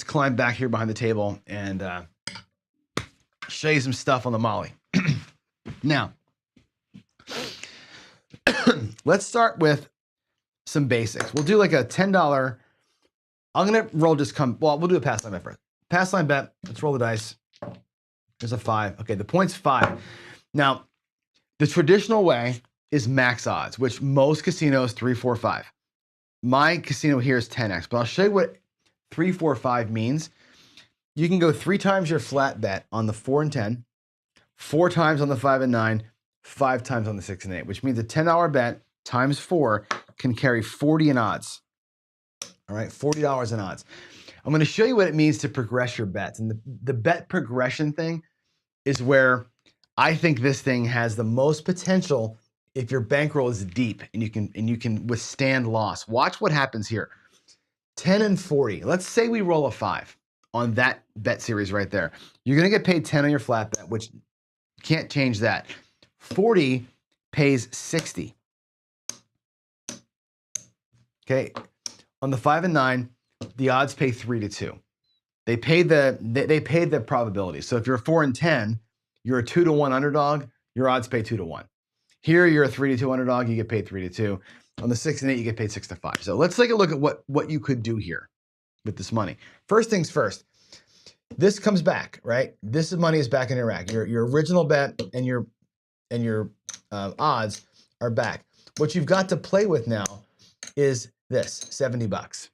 climb back here behind the table and show you some stuff on the Molly. Now, let's start with some basics. We'll do like a $10. I'm gonna roll we'll do a pass line bet first. Pass line bet. Let's roll the dice. There's a 5. Okay, the point's 5. Now, the traditional way is max odds, which most casinos 3, 4, 5. My casino here is 10x, but I'll show you what 3, 4, 5 means. You can go 3 times your flat bet on the 4 and 10, 4 times on the 5 and 9, 5 times on the 6 and 8, which means a $10 bet times 4 can carry 40 in odds. All right, $40 in odds. I'm going to show you what it means to progress your bets. And the bet progression thing is where I think this thing has the most potential if your bankroll is deep and you can withstand loss. Watch what happens here. 10 and 40. Let's say we roll a 5 on that bet series right there. You're going to get paid 10 on your flat bet, which can't change that. 40 pays 60. Okay. On the 5 and 9, the odds pay 3 to 2. They paid the probability. So if you're a 4 and 10, you're a 2 to 1 underdog, your odds pay 2 to 1. Here, you're a 3 to 2 underdog, you get paid 3 to 2. On the 6 and 8, you get paid 6 to 5. So let's take a look at what you could do here with this money. First things first, this comes back, right? This money is back in your rack. Your original bet and your odds are back. What you've got to play with now is this, $70.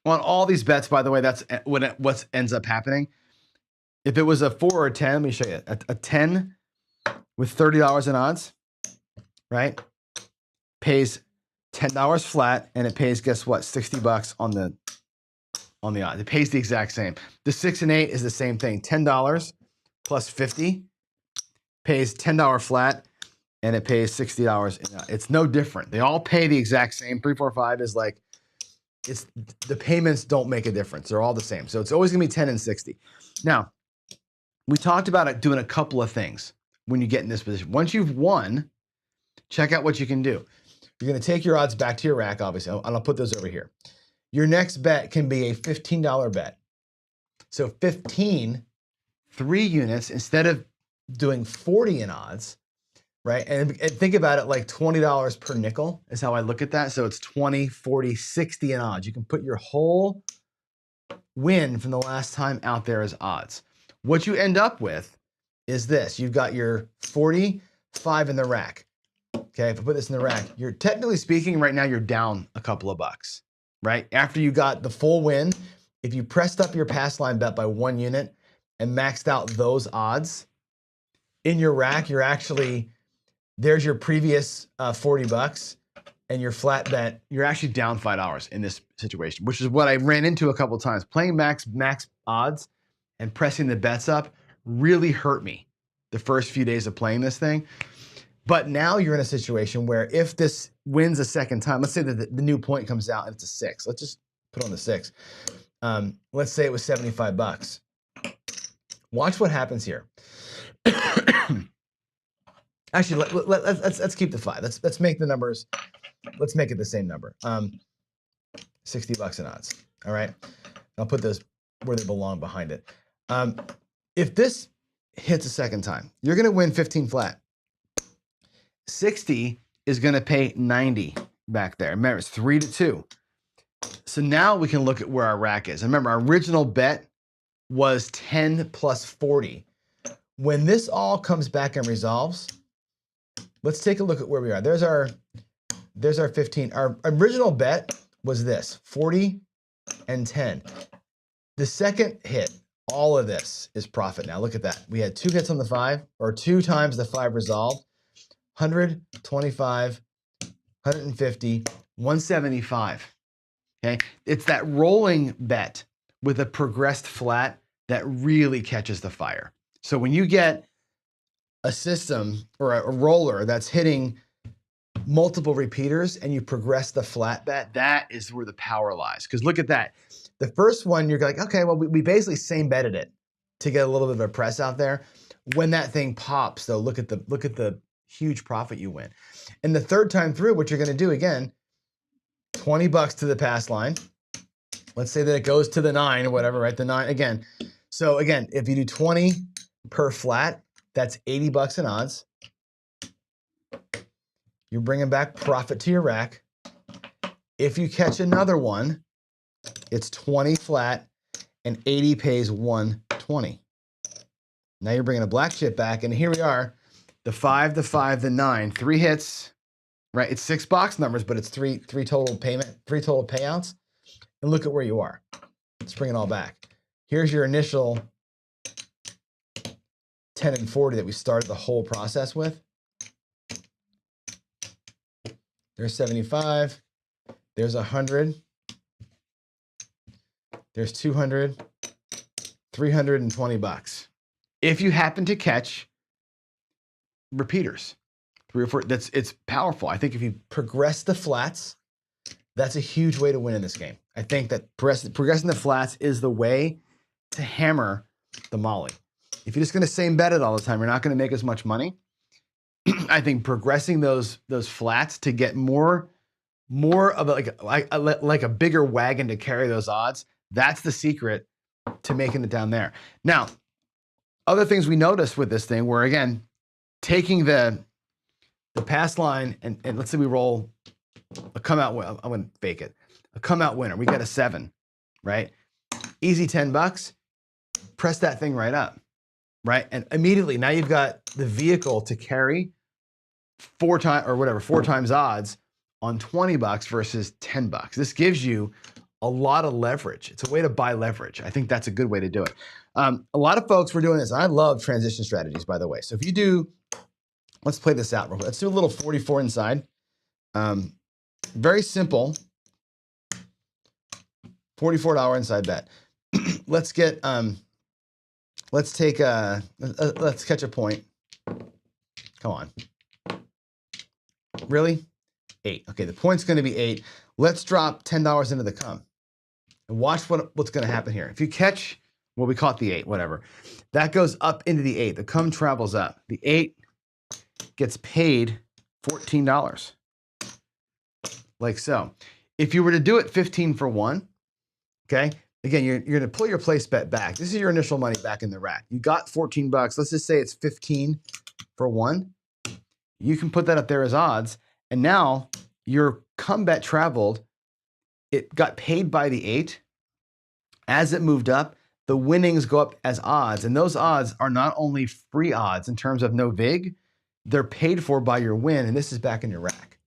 On all these bets, by the way, that's what ends up happening. If it was a 4 or a 10, let me show you. A 10 with $30 in odds, right? Pays $10 flat, and it pays, guess what, $60 on the odds. It pays the exact same. The 6 and 8 is the same thing. $10 plus 50 pays $10 flat, and it pays $60. It's no different. They all pay the exact same. 3, 4, 5 is like, it's the payments don't make a difference. They're all the same. So it's always gonna be 10 and 60. Now, we talked about it doing a couple of things when you get in this position. Once you've won, check out what you can do. You're gonna take your odds back to your rack, obviously, and I'll put those over here. Your next bet can be a $15 bet. So 15, 3 units, instead of doing 40 in odds, right? And think about it like $20 per nickel is how I look at that. So it's 20, 40, 60 in odds. You can put your whole win from the last time out there as odds. What you end up with is this. You've got your 45 in the rack. Okay, if I put this in the rack, you're technically speaking right now, you're down a couple of bucks, right? After you got the full win, if you pressed up your pass line bet by 1 unit and maxed out those odds, in your rack, you're actually, there's your previous $40 and your flat bet, you're actually down $5 in this situation, which is what I ran into a couple of times. Playing max odds and pressing the bets up really hurt me the first few days of playing this thing. But now you're in a situation where if this wins a second time, let's say that the new point comes out and it's a 6. Let's just put on the 6. Let's say it was $75. Watch what happens here. Actually, let's keep the 5. Let's make the numbers. Let's make it the same number. $60 in odds. All right. I'll put those where they belong behind it. If this hits a second time, you're going to win 15 flat. 60 is going to pay 90 back there. Remember, it's 3-2. So now we can look at where our rack is. And remember, our original bet was 10 plus 40. When this all comes back and resolves, let's take a look at where we are. There's our 15. Our original bet was this, 40 and 10. The second hit, all of this is profit now. Look at that. We had 2 hits on the 5, or 2 times the 5 resolved. 125, 150, 175. Okay, it's that rolling bet with a progressed flat that really catches the fire. So when you get a system or a roller that's hitting multiple repeaters and you progress the flat bet, that is where the power lies. Because look at that. The first one, you're like, okay, well, we basically same betted it to get a little bit of a press out there. When that thing pops, though, look at the huge profit you win. And the third time through, what you're going to do again, $20 to the pass line. Let's say that it goes to the 9 or whatever, right? The 9 again. So again, if you do 20 per flat, that's $80 in odds. You're bringing back profit to your rack. If you catch another one, it's 20 flat and 80 pays 120. Now you're bringing a black chip back, and here we are. The 5, the 5, the 9, 3 hits, right? It's 6 box numbers, but it's three total payouts. And look at where you are. Let's bring it all back. Here's your initial 10 and 40 that we started the whole process with. There's 75. There's 100. There's 200. $320. If you happen to catch repeaters, 3 or 4, it's powerful. I think if you progress the flats, that's a huge way to win in this game. I think that progressing the flats is the way to hammer the molly. If you're just going to same bet it all the time, you're not going to make as much money. I think progressing those flats to get more of like a bigger wagon to carry those odds, that's the secret to making it down there. Now, other things we noticed with this thing were, again, taking the pass line and let's say we roll a come out winner. I'm going to fake it. A come out winner. We get a 7, right? Easy $10. Press that thing right up, right? And immediately now you've got the vehicle to carry 4 times odds on $20 versus $10. This gives you a lot of leverage. It's a way to buy leverage. I think that's a good way to do it. A lot of folks were doing this. I love transition strategies, by the way. So if you do, let's play this out real quick. Let's do a little 44 inside. Very simple. $44 inside bet. Let's get, let's take let's catch a point. Come on. Really? 8. Okay, the point's going to be 8. Let's drop $10 into the come. And watch what's going to happen here. If you catch, well, we caught the 8, whatever. That goes up into the 8. The come travels up. The 8 gets paid $14. Like so. If you were to do it 15 for 1, okay? Again, you're going to pull your place bet back. This is your initial money back in the rack. You got 14 bucks. Let's just say it's 15 for 1. You can put that up there as odds. And now your come bet traveled. It got paid by the 8. As it moved up, the winnings go up as odds. And those odds are not only free odds in terms of no vig, they're paid for by your win. And this is back in your rack.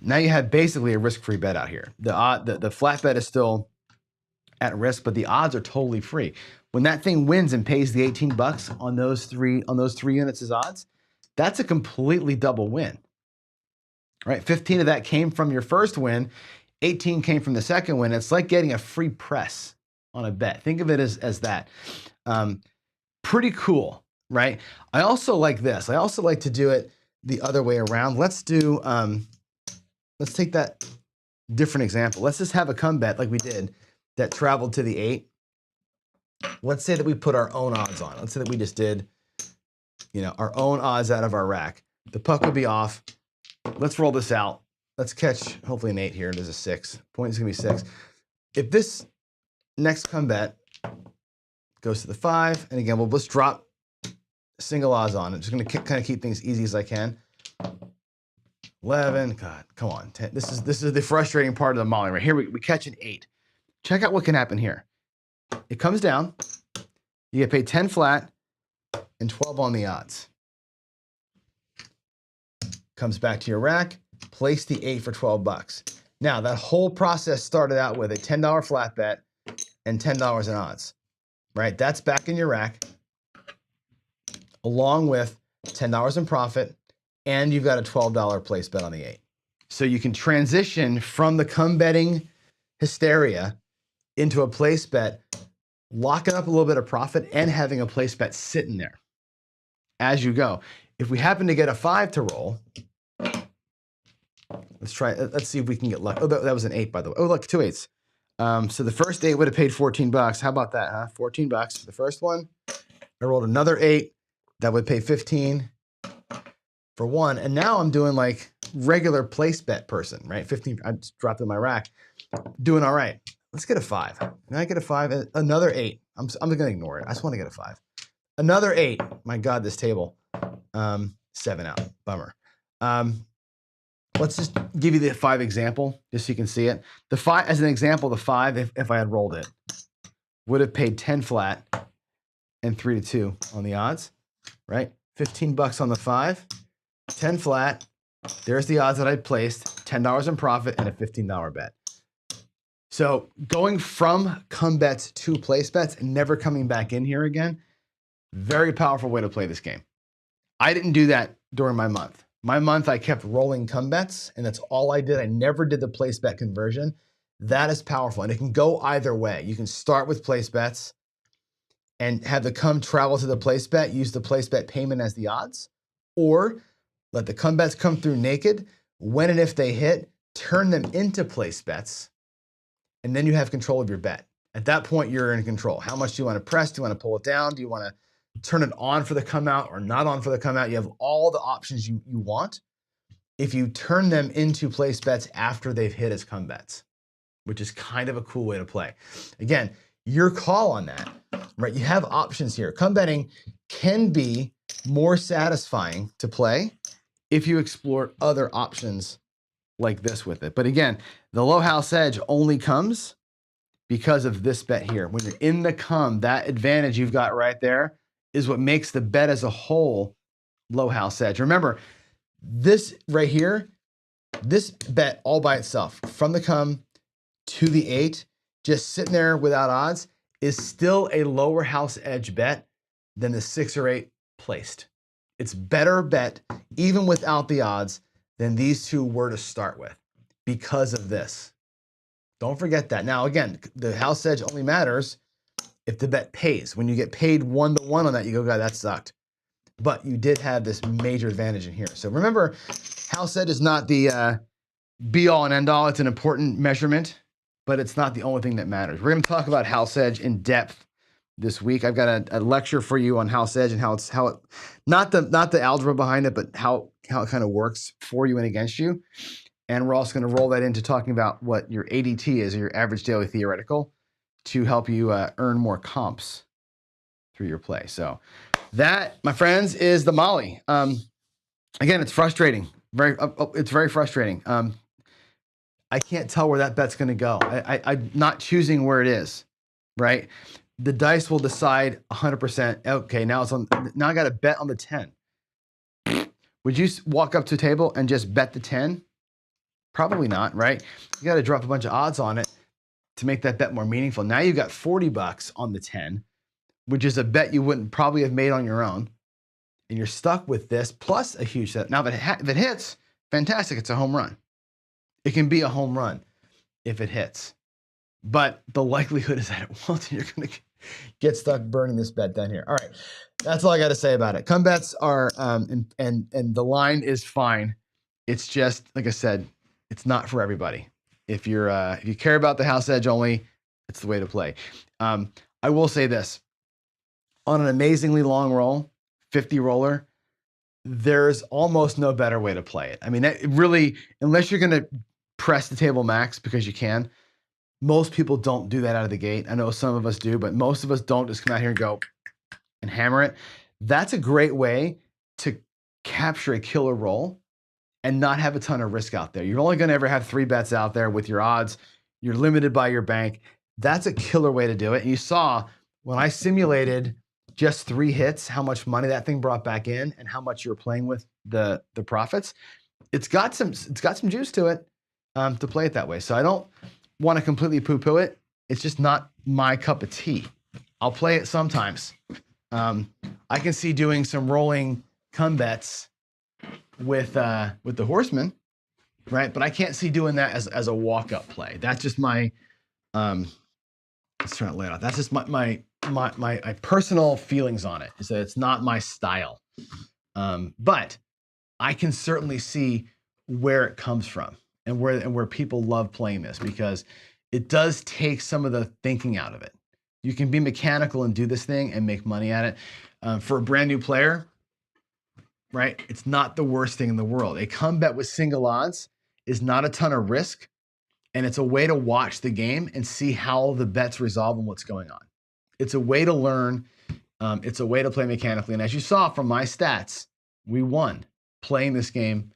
Now you have basically a risk-free bet out here. The flat bet is still at risk, but the odds are totally free. When that thing wins and pays the 18 bucks on those three units as odds, that's a completely double win. Right? 15 of that came from your first win, 18 came from the second win. It's like getting a free press on a bet. Think of it as that. Pretty cool, right? I also like this. I also like to do it the other way around. Let's do let's take that different example. Let's just have a come bet like we did that traveled to the 8. Let's say that we put our own odds on. Let's say that we just did, our own odds out of our rack. The puck will be off. Let's roll this out. Let's catch hopefully an 8 here. There's a 6. Point is going to be 6. If this next come bet goes to the 5, and again, we'll just drop single odds on. I'm just going to kind of keep things easy as I can. 11, God, come on. 10. This is the frustrating part of the molly right here. We catch an 8. Check out what can happen here. It comes down. You get paid 10 flat and 12 on the odds. Comes back to your rack. Place the 8 for 12 bucks. Now, that whole process started out with a $10 flat bet and $10 in odds, right? That's back in your rack, along with $10 in profit, and you've got a $12 place bet on the 8. So you can transition from the come betting hysteria into a place bet, locking up a little bit of profit and having a place bet sitting there as you go. If we happen to get a 5 to roll, let's see if we can get lucky. Oh, that was an 8, by the way. Oh, look, 2 8s. So the first 8 would have paid 14 bucks. How about that, huh? 14 bucks for the first one. I rolled another 8. That would pay 15 for 1. And now I'm doing like regular place bet person, right? 15, I just dropped in my rack. Doing all right. Let's get a 5. Can I get a 5? Another 8. I'm going to ignore it. I just want to get a 5. Another 8. My God, this table. 7 out. Bummer. Let's just give you the 5 example, just so you can see it. The 5, as an example, the 5, if I had rolled it, would have paid 10 flat and 3 to 2 on the odds, right? 15 bucks on the 5, 10 flat. There's the odds that I placed, $10 in profit and a $15 bet. So going from come bets to place bets and never coming back in here again, very powerful way to play this game. I didn't do that during my month. My month, I kept rolling come bets, and that's all I did. I never did the place bet conversion. That is powerful, and it can go either way. You can start with place bets and have the come travel to the place bet, use the place bet payment as the odds, or let the come bets come through naked. When and if they hit, turn them into place bets, and then you have control of your bet. At that point, you're in control. How much do you want to press? Do you want to pull it down? Do you want to turn it on for the come out or not on for the come out? You have all the options you want if you turn them into place bets after they've hit as come bets, which is kind of a cool way to play. Again, your call on that, right? You have options here. Come betting can be more satisfying to play if you explore other options like this with it. But again, the low house edge only comes because of this bet here. When you're in the come, that advantage you've got right there is what makes the bet as a whole low house edge. Remember, this right here, this bet all by itself, from the come to the 8, just sitting there without odds, is still a lower house edge bet than the 6 or 8 placed. It's better bet, even without the odds, than these two were to start with because of this. Don't forget that. Now, again, the house edge only matters if the bet pays. When you get paid 1-to-1 on that, you go, God, that sucked. But you did have this major advantage in here. So remember, house edge is not the be-all and end-all. It's an important measurement, but it's not the only thing that matters. We're going to talk about house edge in depth this week. I've got a lecture for you on house edge and how it not the algebra behind it, but how it kind of works for you and against you. And we're also going to roll that into talking about what your ADT is, or your average daily theoretical, to help you earn more comps through your play. So that, my friends, is the Molly. Again, it's frustrating. It's very frustrating. I can't tell where that bet's going to go. I'm not choosing where it is, right? The dice will decide 100%. Okay, now it's on. Now I got to bet on the 10. Would you walk up to a table and just bet the 10? Probably not, right? You got to drop a bunch of odds on it to make that bet more meaningful. Now you've got $40 on the 10, which is a bet you wouldn't probably have made on your own. And you're stuck with this plus a huge set. Now, if it hits, fantastic. It's a home run. It can be a home run if it hits. But the likelihood is that it won't. You're going to get stuck burning this bet down here. All right. That's all I got to say about it. Come bets are, and the line is fine. It's just, like I said, it's not for everybody. If you care about the house edge only, it's the way to play. I will say this. On an amazingly long roll, 50 roller, there's almost no better way to play it. I mean, it really, unless you're going to press the table max because you can, most people don't do that out of the gate. I know some of us do, but most of us don't just come out here and go and hammer it. That's a great way to capture a killer roll and not have a ton of risk out there. You're only going to ever have 3 bets out there with your odds. You're limited by your bank. That's a killer way to do it. And you saw when I simulated just 3 hits, how much money that thing brought back in and how much you're playing with the profits. It's got some juice to it to play it that way. So I don't want to completely poo-poo it. It's just not my cup of tea. I'll play it sometimes. I can see doing some rolling come bets with the horseman, right? But I can't see doing that as a walk-up play. That's just my let's try to lay it out. That's just my personal feelings on it, is that it's not my style. But I can certainly see where it comes from and where people love playing this, because it does take some of the thinking out of it. You can be mechanical and do this thing and make money at it. For a brand new player, right? It's not the worst thing in the world. A come bet with single odds is not a ton of risk, and it's a way to watch the game and see how the bets resolve and what's going on. It's a way to learn. It's a way to play mechanically. And as you saw from my stats, we won playing this game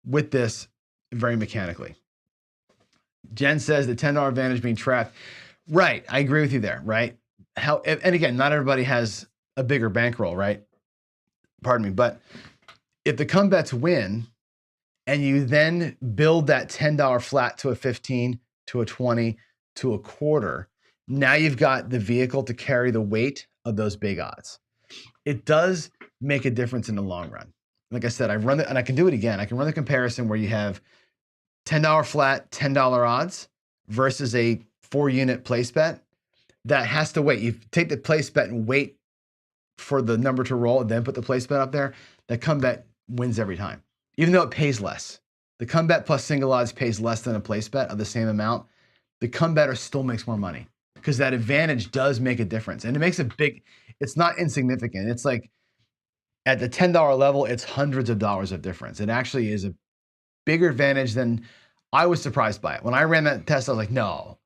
with this very mechanically. Jen says the $10 advantage being trapped. Right. I agree with you there, right? And again, not everybody has a bigger bankroll, right? Pardon me. But if the come bets win and you then build that $10 flat to a 15, to a 20, to a quarter, now you've got the vehicle to carry the weight of those big odds. It does make a difference in the long run. Like I said, and I can do it again. I can run the comparison where you have $10 flat, $10 odds versus a 4-unit place bet that has to wait. You take the place bet and wait for the number to roll and then put the place bet up there. That come bet wins every time, even though it pays less. The come bet plus single odds pays less than a place bet of the same amount. The come better still makes more money because that advantage does make a difference. And it makes it's not insignificant. It's like at the $10 level, it's hundreds of dollars of difference. It actually is a bigger advantage than I was surprised by it. When I ran that test, I was like, no.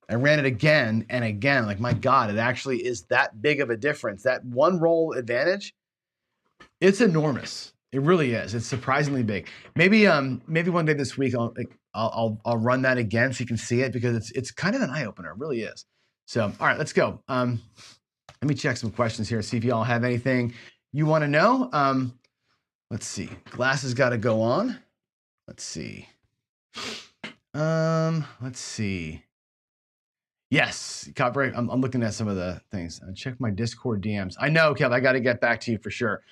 I ran it again and again. Like, my God, it actually is that big of a difference. That one roll advantage, it's enormous. It really is. It's surprisingly big. Maybe one day this week I'll run that again so you can see it, because it's kind of an eye opener. It really is. So, all right, let's go. Let me check some questions here, see if y'all have anything you want to know. Let's see. Glasses got to go on. Let's see. Let's see. Yes, copyright. I'm looking at some of the things. Check my Discord DMs. I know, Kev. I got to get back to you for sure.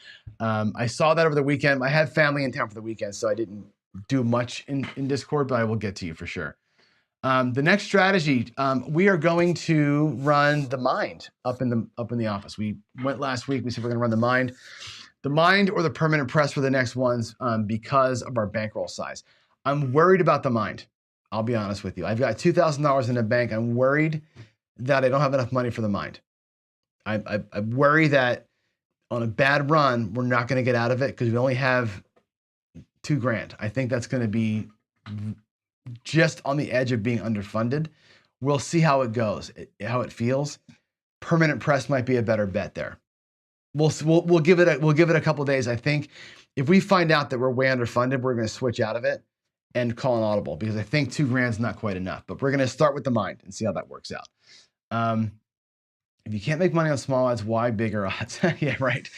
I saw that over the weekend. I had family in town for the weekend, so I didn't do much in Discord, but I will get to you for sure. The next strategy, we are going to run the mind up in the office. We went last week. We said we're going to run the mind or the permanent press for the next ones because of our bankroll size. I'm worried about the mind. I'll be honest with you. I've got $2,000 in the bank. I'm worried that I don't have enough money for the mind. I worry that on a bad run, we're not going to get out of it because we only have $2,000. I think that's going to be just on the edge of being underfunded. We'll see how it goes, how it feels. Permanent press might be a better bet there. We'll give it a couple of days. I think if we find out that we're way underfunded, we're going to switch out of it and call an audible because I think $2,000 is not quite enough. But we're going to start with the mind and see how that works out. If you can't make money on small odds, why bigger odds? Yeah, right.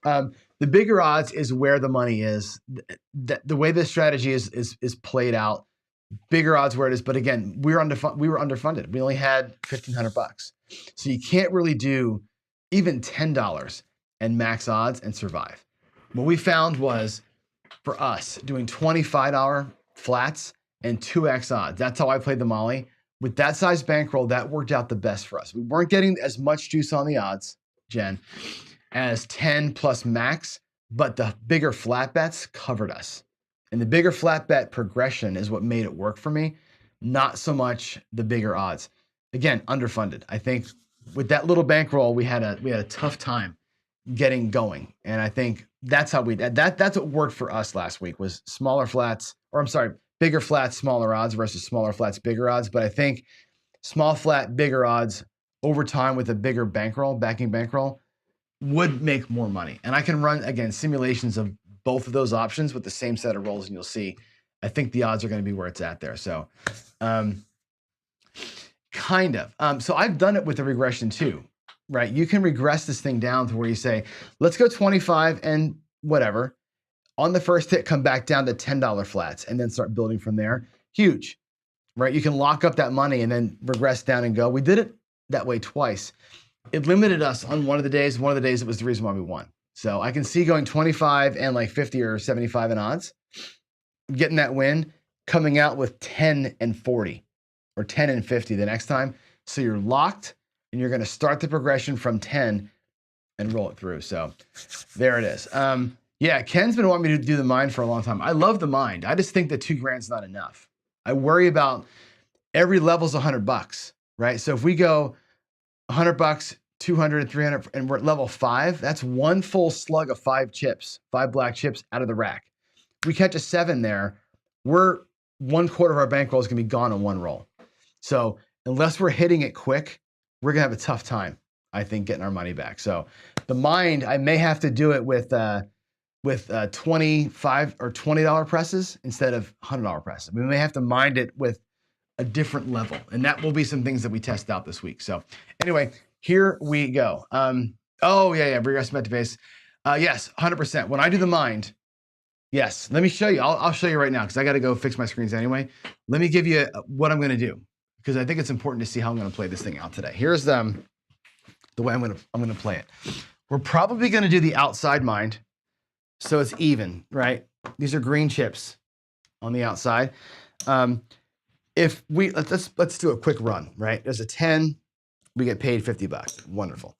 The bigger odds is where the money is. The way this strategy is played out, bigger odds where it is. But again, we were underfunded. We only had $1,500, so you can't really do even $10 and max odds and survive. What we found was for us doing $25 flats and 2x odds. That's how I played the Molly. With that size bankroll, that worked out the best for us. We weren't getting as much juice on the odds, Jen, as 10 plus max, but the bigger flat bets covered us. And the bigger flat bet progression is what made it work for me, not so much the bigger odds. Again, underfunded. I think with that little bankroll, we had a tough time getting going. And I think that's how that's what worked for us last week was smaller flats, or I'm sorry, bigger flats, smaller odds versus smaller flats, bigger odds. But I think small flat, bigger odds over time with a bigger bankroll, backing bankroll, would make more money. And I can run, again, simulations of both of those options with the same set of rolls, and you'll see, I think the odds are going to be where it's at there. So kind of. So I've done it with the regression too, right? You can regress this thing down to where you say, let's go 25 and whatever. On the first hit, come back down to $10 flats and then start building from there. Huge, right? You can lock up that money and then regress down and go. We did it that way twice. It limited us on one of the days. One of the days, it was the reason why we won. So I can see going 25 and like 50 or 75 in odds, getting that win, coming out with 10 and 40 or 10 and 50 the next time. So you're locked and you're going to start the progression from 10 and roll it through. So there it is. Yeah, Ken's been wanting me to do the mind for a long time. I love the mind. I just think that $2,000 is not enough. I worry about every level's $100, right? So if we go $100, 200, 300, and we're at level 5, that's one full slug of 5 chips, 5 black chips out of the rack. If we catch a 7 there, we're 1/4 of our bankroll is going to be gone in one roll. So unless we're hitting it quick, we're going to have a tough time, I think, getting our money back. So the mind, I may have to do it with 25 or $20 presses instead of $100 presses. We may have to mind it with a different level, and that will be some things that we test out this week. So anyway, here we go. Oh yeah, regress bet to base. Yes, 100%. When I do the mind, yes, let me show you. I'll show you right now because I got to go fix my screens anyway. Let me give you what I'm going to do because I think it's important to see how I'm going to play this thing out today. Here's the way I'm going to play it. We're probably going to do the outside mind. So it's even, right? These are green chips on the outside. If we let's do a quick run, right? There's a 10, we get paid $50. Wonderful.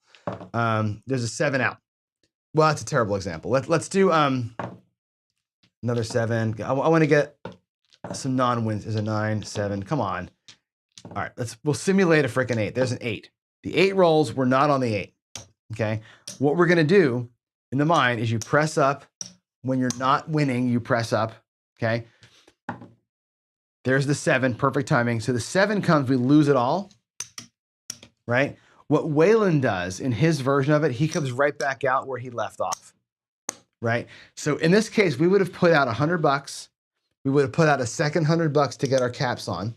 There's a 7 out. Well, that's a terrible example. Let's do another 7. I want to get some non-wins. There's a 9, 7. Come on. All right, we'll simulate a freaking 8. There's an 8. The 8 rolls, we're not on the 8. Okay. What we're gonna do in the mind is you press up. When you're not winning, you press up, okay? There's the 7, perfect timing. So the 7 comes, we lose it all, right? What Waylon does in his version of it, he comes right back out where he left off, right? So in this case, we would have put out $100. We would have put out a second $100 to get our caps on.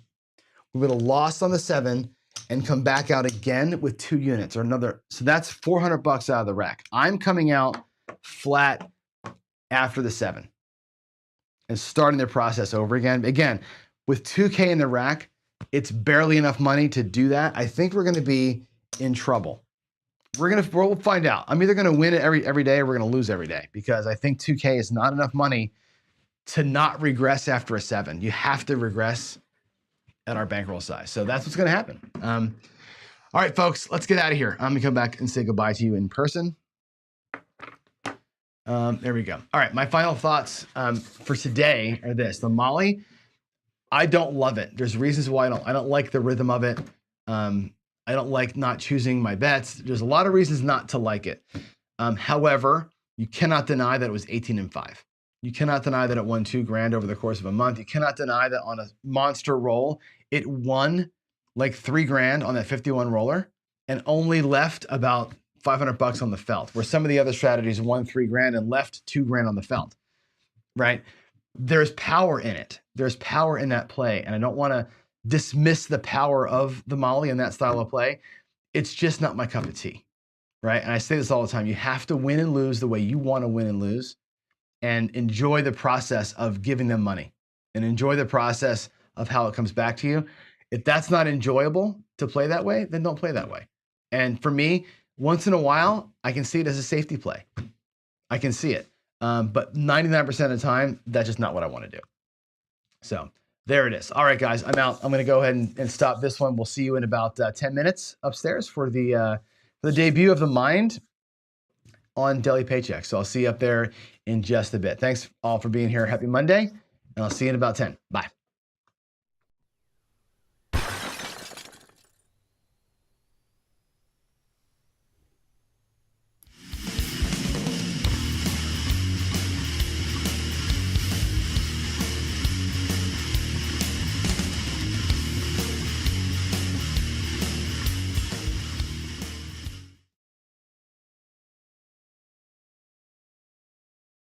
We would have lost on the 7 and come back out again with 2 units or another. So that's $400 out of the rack. I'm coming out flat after the 7 and starting the process over again. Again, with $2K in the rack, it's barely enough money to do that, I think we're going to be in trouble. We'll find out. I'm either going to win it every day or we're going to lose every day, because I think 2K is not enough money to not regress after a 7. You have to regress at our bankroll size. So that's what's going to happen. All right, folks, let's get out of here. I'm going to come back and say goodbye to you in person. There we go. All right, my final thoughts for today are this. The Molly, I don't love it. There's reasons why I don't like the rhythm of it. I don't like not choosing my bets. There's a lot of reasons not to like it. However, you cannot deny that it was 18-5. You cannot deny that it won $2,000 over the course of a month. You cannot deny that on a monster roll, it won like $3,000 on that 51 roller and only left about $500 on the felt, where some of the other strategies won $3,000 and left $2,000 on the felt, right? There's power in it. There's power in that play. And I don't want to dismiss the power of the Molly and that style of play. It's just not my cup of tea, right? And I say this all the time. You have to win and lose the way you want to win and lose, and enjoy the process of giving them money and enjoy the process of how it comes back to you. If that's not enjoyable to play that way, then don't play that way. And for me, once in a while, I can see it as a safety play. I can see it. But 99% of the time, that's just not what I want to do. So there it is. All right, guys, I'm out. I'm going to go ahead and stop this one. We'll see you in about 10 minutes upstairs for the debut of the Mind on Daily Paycheck. So I'll see you up there in just a bit. Thanks all for being here. Happy Monday, and I'll see you in about 10. Bye.